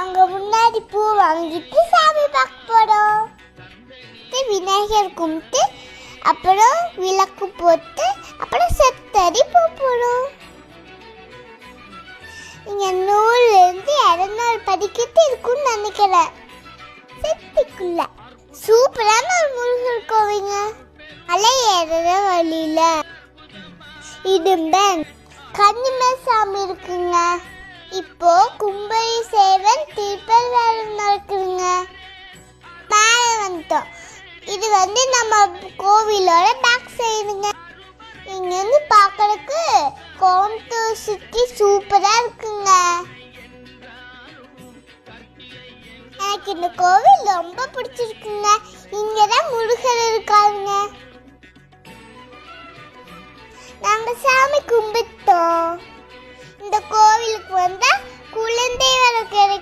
அங்க முன்னாடி பூ வாங்கிட்டு சாமி பார்க்க போறோம். விநாயகர் கும்பிட்டு அப்புறம் விளக்கு போட்டு அப்புறம் செத்தடி போறோம். இங்க 100-200 படிக்கிட்டு இருக்கும்னு நினைக்கிறேன். செட்டிக்குள்ள சூப்பரான ஒரு முருகர் கோவிங்க. மலை ஏறுற வழியில இடும்பன் கன்னிமேல் சாமி இருக்குங்க. இப்போ கும்பரி சேவன் தீபல் வேலை நடக்குதுங்க. மேலே வந்துட்டோம். இது நம்ம கோவிலோட பேக் சைடுங்க. இங்கிருந்து பார்க்கறதுக்கு கோயம்புத்தூர் சிட்டி சூப்பரா இருக்குங்க. எனக்கு இந்த கோவில் ரொம்ப பிடிச்சிருக்குங்க. இங்கதான் முருகர் இருக்காருங்க. நாங்க சாமி கும்பிட்டோம். இந்த கோவிலுக்கு வந்தா குழந்தை வர கிடைக்கும்.